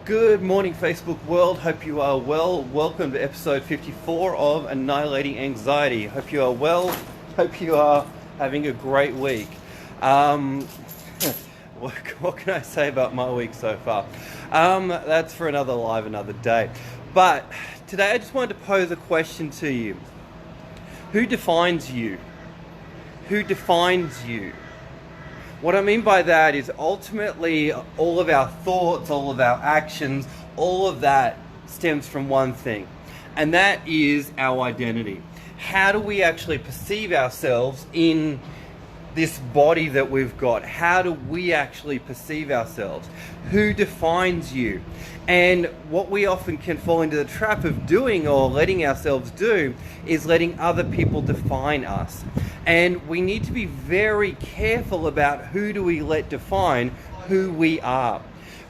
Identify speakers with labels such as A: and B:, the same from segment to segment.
A: Good morning, Facebook world. Hope you are well. Welcome to episode 54 of Annihilating Anxiety. Hope you are well. Hope you are having a great week. What can I say about my week so far? That's for another live, another day. But today I just wanted to pose a question to you. Who defines you? Who defines you? What I mean by that is ultimately all of our thoughts, all of our actions, all of that stems from one thing, and that is our identity. How do we actually perceive ourselves in this body that we've got? How do we actually perceive ourselves? Who defines you? And what we often can fall into the trap of doing or letting ourselves do is letting other people define us. And we need to be very careful about who do we let define who we are.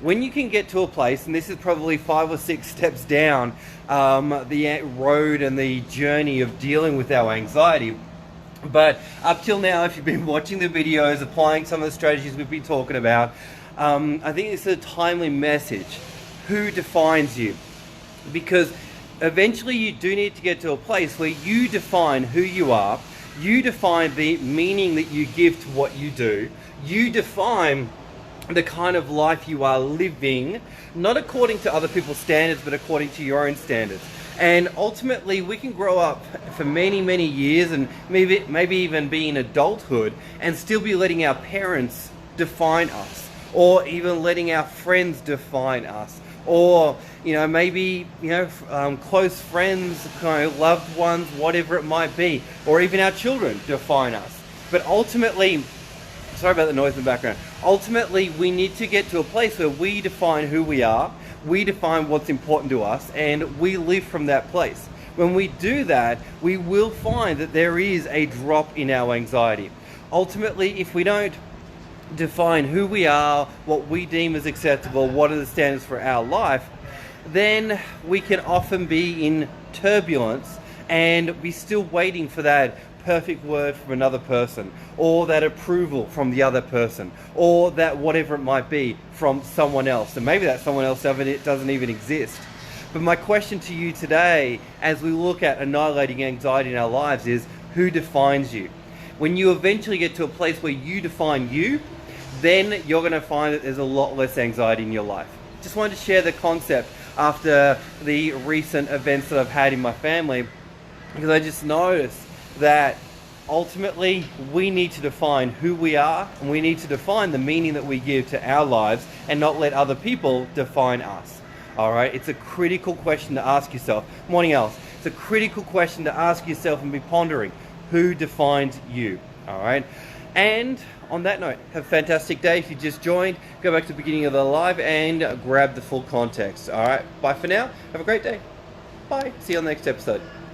A: When you can get to a place, and this is probably 5 or 6 steps down the road and the journey of dealing with our anxiety, but up till now, if you've been watching the videos, applying some of the strategies we've been talking about, I think it's a timely message. Who defines you? Because eventually you do need to get to a place where you define who you are. You define the meaning that you give to what you do. You define the kind of life you are living, not according to other people's standards, but according to your own standards. And ultimately, we can grow up for many, many years and maybe even be in adulthood and still be letting our parents define us, or even letting our friends define us, or maybe close friends, loved ones, whatever it might be, or even our children define us. But ultimately, sorry about the noise in the background, ultimately we need to get to a place where we define who we are, we define what's important to us, and we live from that place. When we do that, we will find that there is a drop in our anxiety. Ultimately, if we don't define who we are, what we deem as acceptable, what are the standards for our life, then we can often be in turbulence and be still waiting for that perfect word from another person, or that approval from the other person, or that whatever it might be from someone else. And maybe that someone else doesn't even exist. But my question to you today, as we look at annihilating anxiety in our lives, is who defines you? When you eventually get to a place where you define you, then you're going to find that there's a lot less anxiety in your life. Just wanted to share the concept after the recent events that I've had in my family, because I just noticed that ultimately we need to define who we are, and we need to define the meaning that we give to our lives and not let other people define us. Alright, it's a critical question to ask yourself. Morning, Alice. It's a critical question to ask yourself and be pondering. Who defines you? Alright, and on that note, have a fantastic day. If you just joined, go back to the beginning of the live and grab the full context. Alright, bye for now. Have a great day. Bye. See you on the next episode.